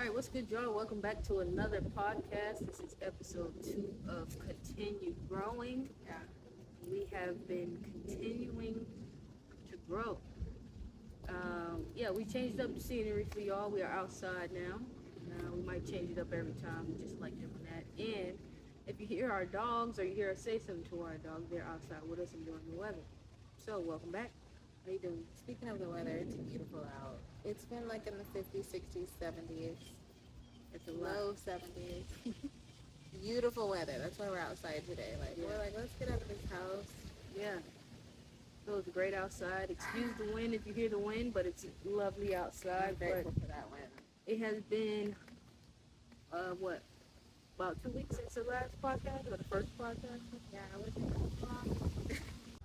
right, what's good, y'all? Welcome back to another podcast. This is episode 2 of Continue Growing. Yeah. We have been continuing to grow. We changed up the scenery for y'all. We are outside now. We might change it up every time. We just like doing that. And if you hear our dogs or you hear us say something to our dogs, they're outside with us enjoying the weather. So, welcome back. How you doing? Speaking of the weather, it's beautiful out. It's been like in the 50s, 60s, 70s. It's a Low 70s. Beautiful weather. That's why we're outside today. We're like, let's get out of this house. Yeah. So it's great outside. Excuse the wind if you hear the wind, but it's lovely outside. I'm grateful for that wind. It has been, about 2 weeks since the last podcast or the first podcast? Yeah, I would think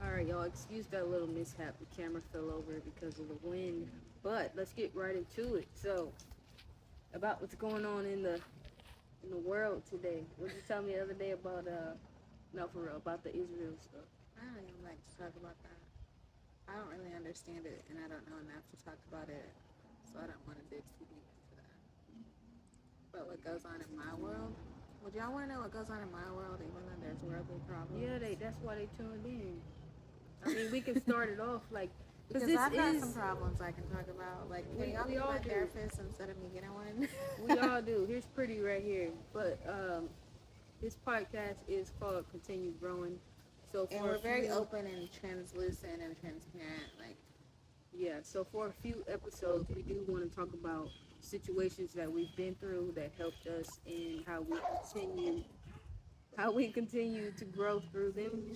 All right, y'all. Excuse that little mishap. The camera fell over because of the wind. But let's get right into it. So, about what's going on in the world today. What did you tell me the other day about no, for real, about the Israel stuff? I don't even like to talk about that. I don't really understand it, and I don't know enough to talk about it, so I don't want to dig too deep into that. But what goes on in my world? Would y'all want to know what goes on in my world, even though there's worldly problems? Yeah, that's why they tuned in. I mean, we can start it off because I've got some problems I can talk about. Like, can y'all be my therapist instead of me getting one? We all do. Here's Pretty right here. But this podcast is called Continue Growing. So and we're very open and translucent and transparent. So for a few episodes, we do want to talk about situations that we've been through that helped us and how we continue to grow through them.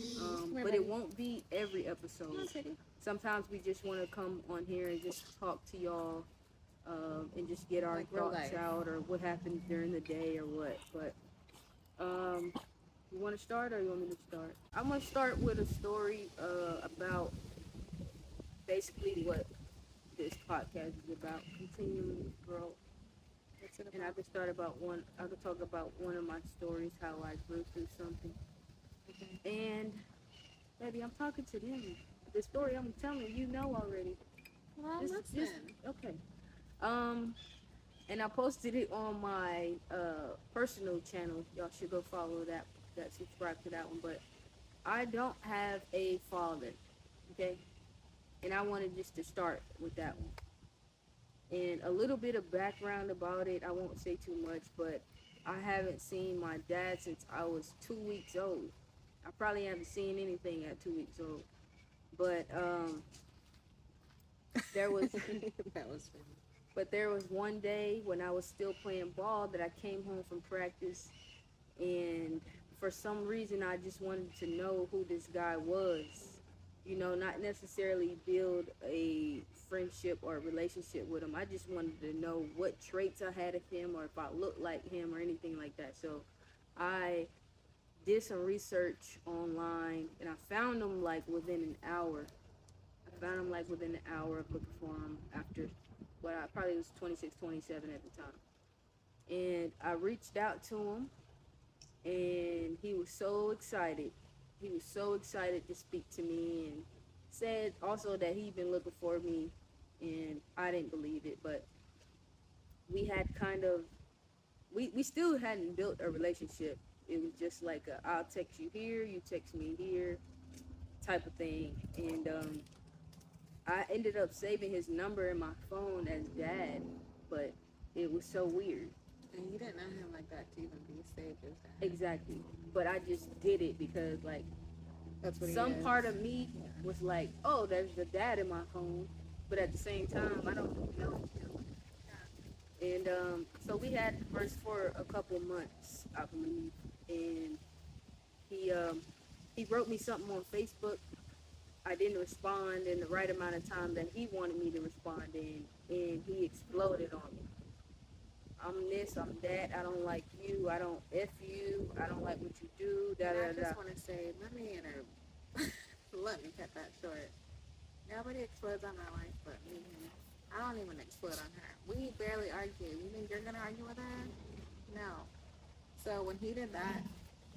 But it won't be every episode. Sometimes we just want to come on here and just talk to y'all and just get our thoughts out or what happened during the day or what. But you want to start or you want me to start? I'm going to start with a story about basically what this podcast is about, continuing to grow. And I can start I can talk about one of my stories, how I grew through something. Okay. And baby, I'm talking to them. The story I'm telling you know already. Well, listen. Okay. And I posted it on my personal channel. Y'all should go follow that, subscribe to that one. But I don't have a father, okay? And I wanted just to start with that one. And a little bit of background about it, I won't say too much, but I haven't seen my dad since I was 2 weeks old. I probably haven't seen anything at 2 weeks old. But there was that was funny. But there was one day when I was still playing ball that I came home from practice, and for some reason I just wanted to know who this guy was. You know, not necessarily build a friendship or a relationship with him. I just wanted to know what traits I had of him or if I looked like him or anything like that. So I did some research online and I found him within an hour. Within an hour of looking for him after what I probably was 26, 27 at the time. And I reached out to him and he was so excited. He was so excited to speak to me and said also that he'd been looking for me, and I didn't believe it, but we had we still hadn't built a relationship. It was just like I'll text you here, you text me here type of thing. And I ended up saving his number in my phone as Dad, but it was so weird. And you didn't know him like that to even be saved as that. Exactly. But I just did it because, that's what some part of me was like, oh, there's the dad in my phone. But at the same time, I don't really know him. And so we had conversed for a couple months, I believe. And he wrote me something on Facebook. I didn't respond in the right amount of time that he wanted me to respond in. And he exploded on me. I'm this, I'm that, I don't like you, I don't F you, I don't like what you do, I just want to say, let me cut that short. Nobody explodes on my life but me. I don't even explode on her. We barely argue. You think you're going to argue with her? No. So when he did that,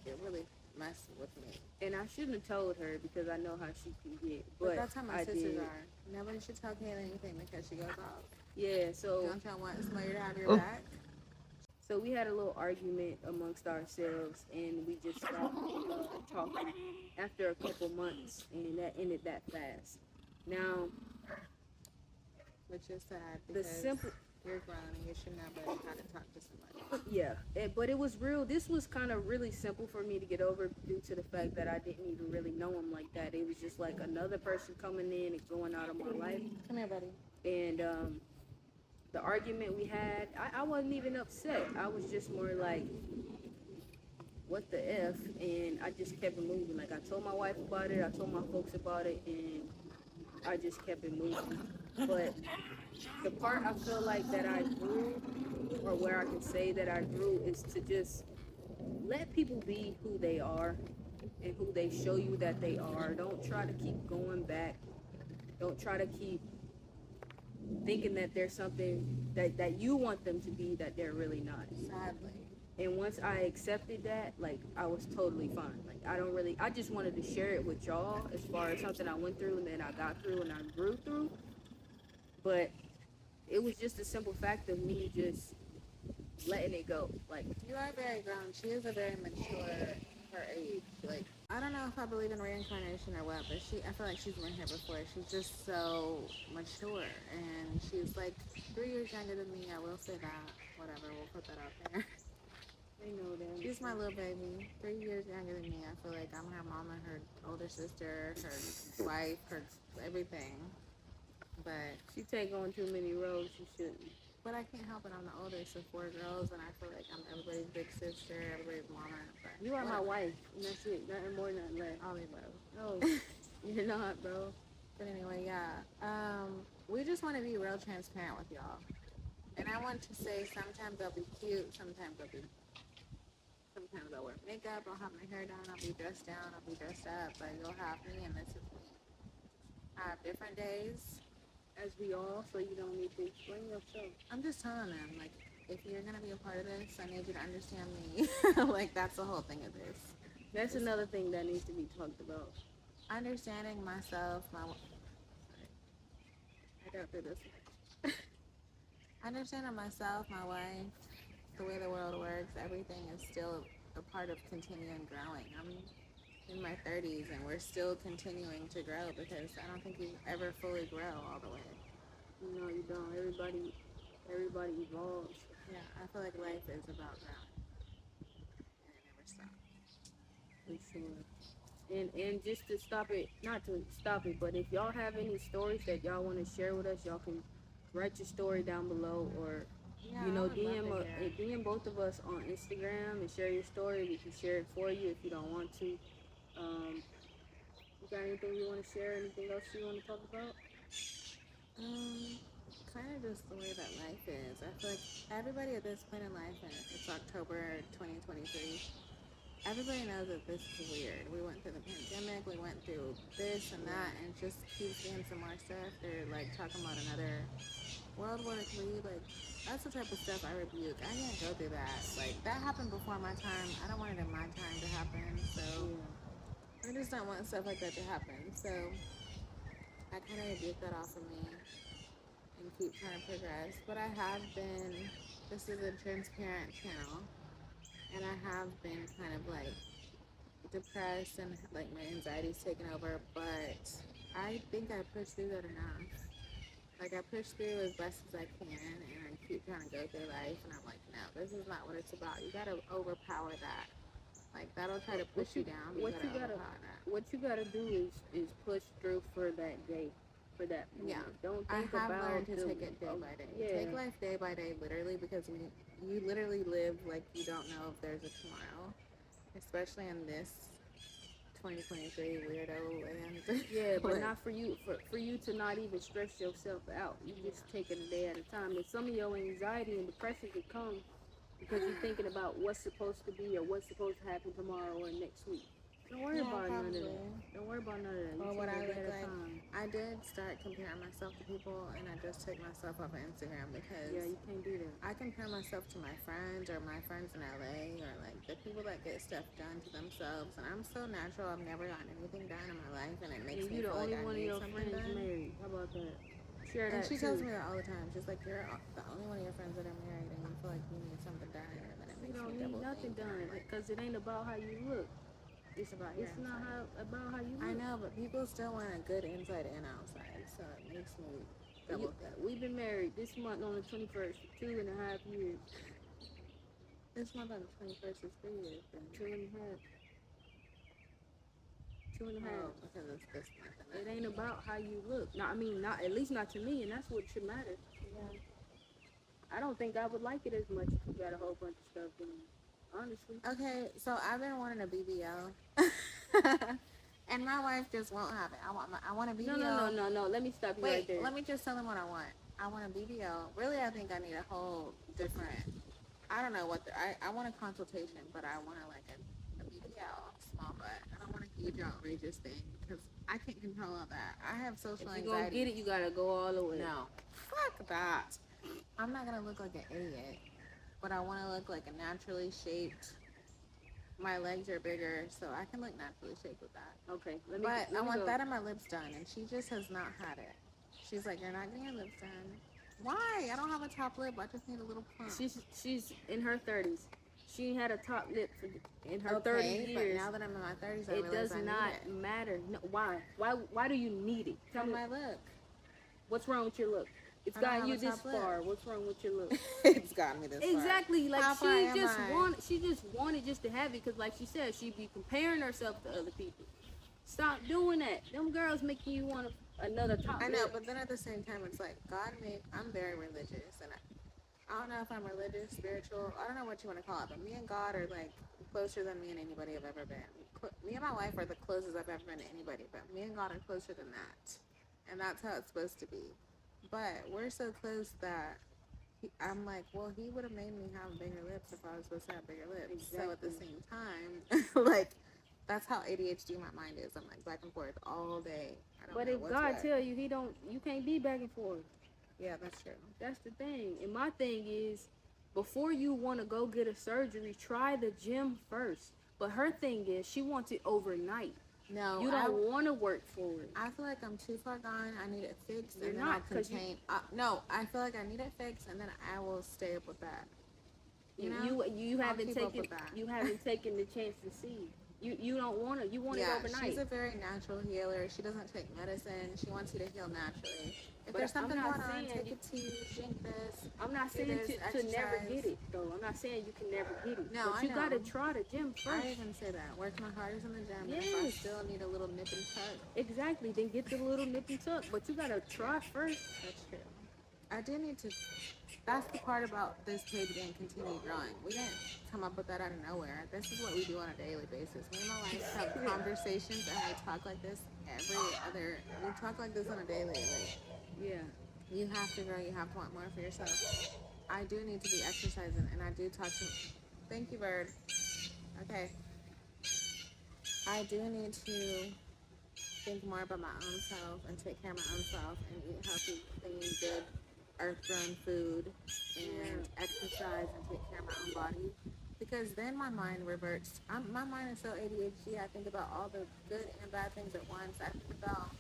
it really messed with me. And I shouldn't have told her because I know how she can get. But that's how my sisters are. Nobody should tell Kaleigh anything because she goes off. Yeah, so... Don't y'all want somebody to have your back? we had a little argument amongst ourselves, and we just stopped talking after a couple months, and that ended that fast. Now, which is sad the because simple, you're grown and you should know better how to talk to somebody. yeah, but it was real. This was kind of really simple for me to get over due to the fact that I didn't even really know him like that. It was just like another person coming in and going out of my life. Come here, buddy. And the argument we had, I wasn't even upset. I was just more like, what the F? And I just kept it moving. Like, I told my wife about it, I told my folks about it, and I just kept it moving. But the part I feel like that I grew, or where I can say that I grew, is to just let people be who they are and who they show you that they are. Don't try to keep going back. Don't try to keep thinking that there's something that you want them to be that they're really not. Sadly. And once I accepted that, like, I was totally fine. Like, I just wanted to share it with y'all as far as something I went through and then I got through and I grew through. But it was just a simple fact of me just letting it go. Like, you are very grown. She is a very mature her age. Like, I don't know if I believe in reincarnation or what, but I feel like she's been here before. She's just so mature, and she's like 3 years younger than me. I will say that. Whatever, we'll put that out there. I know that. She's my little baby, 3 years younger than me. I feel like I'm her mama, her older sister, her wife, her everything. But She take on too many roles she shouldn't. But I can't help it. I'm the oldest of 4 girls, and I feel like I'm everybody's big sister, everybody's mama. But You are my wife, and that's it. Nothing more, nothing less. I'll be low. No, you're not, bro. But anyway, yeah. We just want to be real transparent with y'all. And I want to say sometimes I'll be cute, sometimes I'll wear makeup, I'll have my hair down, I'll be dressed up, but you'll have me, and this is me. I have different days. As we all, so you don't need to explain yourself. I'm just telling them, like, if you're going to be a part of this, I need you to understand me. Like, that's the whole thing of this. That's another thing that needs to be talked about. Understanding myself, I got through this. Understanding myself, my wife, the way the world works, everything is still a part of continuing growing. I'm in my 30s and we're still continuing to grow because I don't think you ever fully grow all the way. No, you don't. Everybody evolves. Yeah, I feel like life is about growing. And it never stops. For sure. And just to stop it, not to stop it, but if y'all have any stories that y'all want to share with us, y'all can write your story down below, or Yeah, you know, I would love to hear. DM both of us on Instagram and share your story. We can share it for you if you don't want to. You got anything you want to share? Anything else you want to talk about? Kind of just the way that life is. I feel like everybody at this point in life, and it's October 2023, everybody knows that this is weird. We went through the pandemic, we went through this and that, and just keeps getting some more stuff. They're like talking about another World War III, like that's the type of stuff I rebuke. I can't go through that. Like that happened before my time. I don't want it in my time to happen. So I just don't want stuff like that to happen. So I kind of rebuke that off of me and keep trying to progress. But I have been. This is a transparent channel, and I have been kind of like depressed and like my anxiety's taken over. But I think I pushed through that enough. Like, I push through as best as I can, and I keep trying to go through life, and I'm like, no, this is not what it's about. You gotta overpower that. Like, that'll try to push you down. What you gotta do is push through for that day, for that moment. Yeah. Don't I think have about learned to take it day by day. Yeah. Take life day by day, literally, because you literally live like you don't know if there's a tomorrow, especially in this 2023 weirdo land. Yeah, but not for you. For you to not even stress yourself out. You just take it a day at a time. And some of your anxiety and depression could come because you're thinking about what's supposed to be or what's supposed to happen tomorrow or next week. Don't worry about none of that. Don't worry about none of that. Or what I look like. I did start comparing myself to people, and I just took myself off of Instagram because you can't do that. I compare myself to my friends or my friends in LA or like the people that get stuff done to themselves, and I'm so natural. I've never gotten anything done in my life, and it makes me feel like I need something done. Married. How about that? Share and that she too. tells me that all the time. She's like, you're the only one of your friends that are married, and you feel like you need something done. need double nothing think. done because it ain't about how you look. It's about your It's not inside. about how you look. I know, but people still want a good inside and outside, so it makes me double think. We've been married this month on the 21st for 2.5 years. This month on the 21st is 3 years. Then. Two and a half. Two and a half. Oh, because it's this month. It ain't about how you look. No, I mean, not at least not to me, and that's what should matter. Yeah. I don't think I would like it as much if you got a whole bunch of stuff in it. Honestly. Okay, so I've been wanting a BBL, and my wife just won't have it. I want a BBL. No. Let me stop you Wait, right there. let me just tell them what I want. I want a BBL. Really, I think I need a whole different. I don't know what I want a consultation, but I want a BBL, small butt. I don't want a huge outrageous thing because I can't control all that. I have social if anxiety. you're gonna get it, you gotta go all the way. No, fuck that. I'm not gonna look like an idiot, but I want to look like a naturally shaped. My legs are bigger, so I can look naturally shaped with that. Okay, But I want that and my lips done, and she just has not had it. She's like, you're not getting your lips done. Why? I don't have a top lip. I just need a little plump. She's in her 30s. She had a top lip in her 30 years. But now that I'm in my 30s, I it realize does I not need it. matter. No, why do you need it? Tell From me my look. what's wrong with your look. It's I don't gotten you have a this top lip. far. What's wrong with your look? It's gotten me this far. Exactly. Like How far am I? she just wanted just to have it because, like she said, she'd be comparing herself to other people. Stop doing that. Them girls making you want another top. I know, lip. but then at the same time, it's like God made. I'm very religious, and I don't know if I'm religious, spiritual. I don't know what you want to call it, but me and God are like closer than me and anybody have ever been. Me and my wife are the closest I've ever been to anybody, but me and God are closer than that, and that's how it's supposed to be. But we're so close that I'm like, well, he would have made me have bigger lips if I was supposed to have bigger lips. Exactly. So at the same time, like, that's how ADHD my mind is. I'm like back and forth all day. I don't But know if what's God what. tell you you can't be back and forth. Yeah, that's true. That's the thing. And my thing is, before you want to go get a surgery, try the gym first. But her thing is, she wants it overnight. No, You don't want to work for it. I feel like I'm too far gone. I need it fixed, You're and then not, I'll 'cause contain. No, I feel like I need it fixed, and then I will stay up with that. You know, you I'll haven't keep up taken with that. you haven't taken the chance to see. You don't want to. You want it overnight. She's a very natural healer. She doesn't take medicine. She wants you to heal naturally. If But there's something I'm going not on, saying take a tea, drink this. I'm not do saying this, to never exercise. get it though. I'm not saying you can never get it. No, but I you know. gotta try the gym I first. even say that. Work my hardest in the gym. And if I Yes. still need a little nip and tuck, Exactly. Then get the little nip and tuck. But you gotta try first. that's true. I do need to. That's the part about this page being continued growing. We didn't come up with that out of nowhere. This is what we do on a daily basis. Me and my wife have conversations and we talk like this we talk like this on a daily. Like, Yeah. you have to grow, you have to want more for yourself. I do need to be exercising and I do talk to. Thank you, Bird. Okay. I do need to think more about my own self and take care of my own self and eat healthy, clean, good, earth-grown food and exercise and take care of my own body. Because then my mind reverts. My mind is so ADHD. I think about all the good and bad things at once. I think about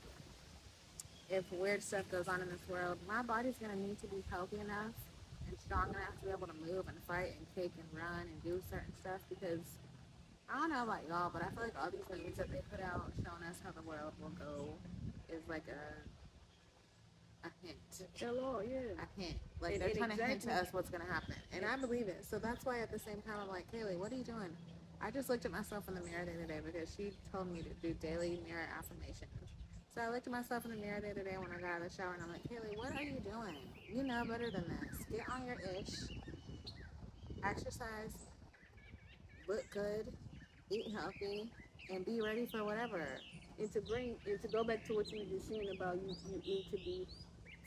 if weird stuff goes on in this world, my body's going to need to be healthy enough and strong enough to be able to move and fight and kick and run and do certain stuff because I don't know about y'all, but I feel like all these movies that they put out showing us how the world will go is like a hint. Hello, yeah. A hint. Like they're trying to hint to us what's going to happen. And I believe it. So that's why at the same time I'm like, Kaleigh, what are you doing? I just looked at myself in the mirror the other day because she told me to do daily mirror affirmations. So I looked at myself in the mirror the other day when I got out of the shower and I'm like, Kaleigh, what are you doing? You know better than this. Get on your ish. Exercise. Look good. Eat healthy. And be ready for whatever. And to go back to what you were just saying about you need to be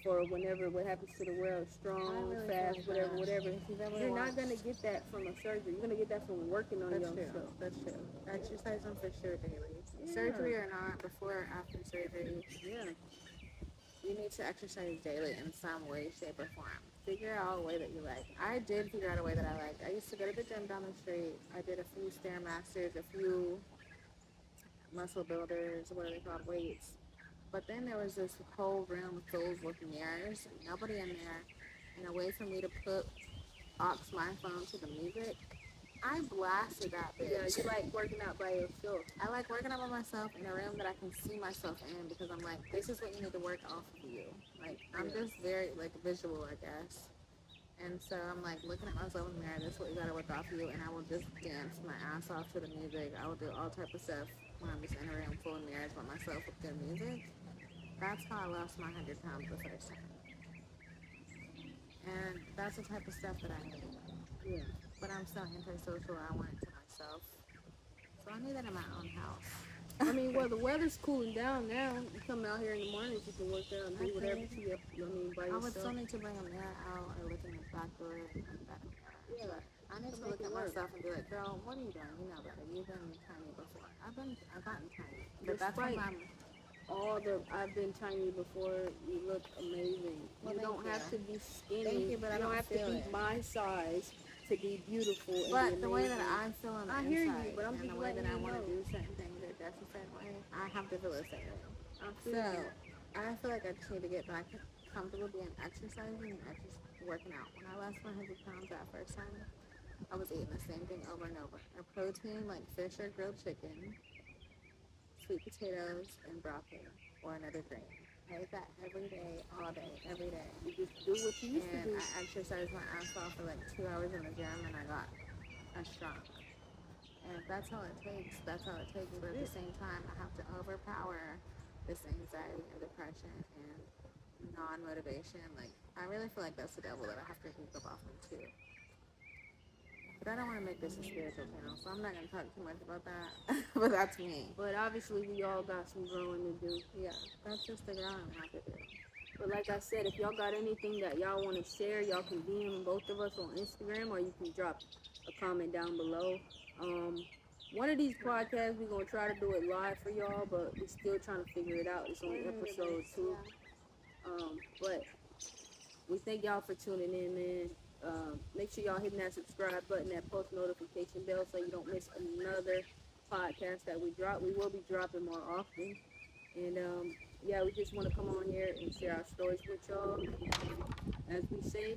for whenever what happens to the world, strong, really fast, feel whatever. that. You're not gonna get that from a surgery. You're gonna get that from working on yourself. That's true. Exercising for sure daily. Yeah. Surgery or not, before or after surgery, Yeah. you need to exercise daily in some way, shape, or form. Figure out a way that you like. I did figure out a way that I liked. I used to go to the gym down the street. I did a few Stairmasters, a few muscle builders, what are they called, weights. But then there was this whole room filled with mirrors, nobody in there, and a way for me to aux my phone to the music. I blasted that Yeah, bitch. you like working out by yourself. I like working out by myself in a room that I can see myself in because I'm like, this is what you need to work off of you. Like, I'm Yeah. just very, like, visual, I guess. And so I'm like looking at myself in the mirror, this is what you gotta work off of you, and I will just dance my ass off to the music. I will do all type of stuff when I'm just in a room full of mirrors by myself with good music. That's how I lost my 100 pounds the first time. And that's the type of stuff that I need. Yeah. But I'm so antisocial, I want it to myself. So I need that in my own house. I mean, well, the weather's cooling down now. You come out here in the mornings, you can work out and do whatever by I would still yourself. need to bring a mirror out or look in the back door and look at a mirror. Yeah. But I need to Make look it at work. myself and be like, girl, what are you doing? You know better. You've been tiny before. I've gotten tiny. But that's Despite when I'm I've been tiny before, you look amazing. Well, You thank don't have you. to be skinny. Thank you, but I you don't don't have to feel be it. my size to be beautiful and But be the way that amazing. I feel on the I inside hear you, but I'm and just the way that letting I you want to know. do certain things or dress a certain way, I have to feel the same way. I feel So you. I feel like I just need to get back comfortable being exercising and working out. When I lost my 100 pounds that first time, I was eating the same thing over and over. A protein like fish or grilled chicken, sweet potatoes, and broccoli or another grain. I ate that every day, all day, every day. You just do what you used to And do. I exercised my ass off for like 2 hours in the gym and I got a strong. And if that's how it takes, that's how it takes. But at the same time, I have to overpower this anxiety and depression and non-motivation. Like, I really feel like that's the devil that I have to hook up off of too. But I don't want to make this a spiritual channel, so I'm not going to talk too much about that. But that's me. But obviously, we all got some growing to do. Yeah, that's just the ground I have to do. But like I said, if y'all got anything that y'all want to share, y'all can DM both of us on Instagram, or you can drop a comment down below. One of these podcasts, we're going to try to do it live for y'all, but we're still trying to figure it out. It's only episode 2. But we thank y'all for tuning in, man. Make sure y'all hitting that subscribe button, that post notification bell, so you don't miss another podcast that we drop. We will be dropping more often. And yeah, we just want to come on here and share our stories with y'all. As we say,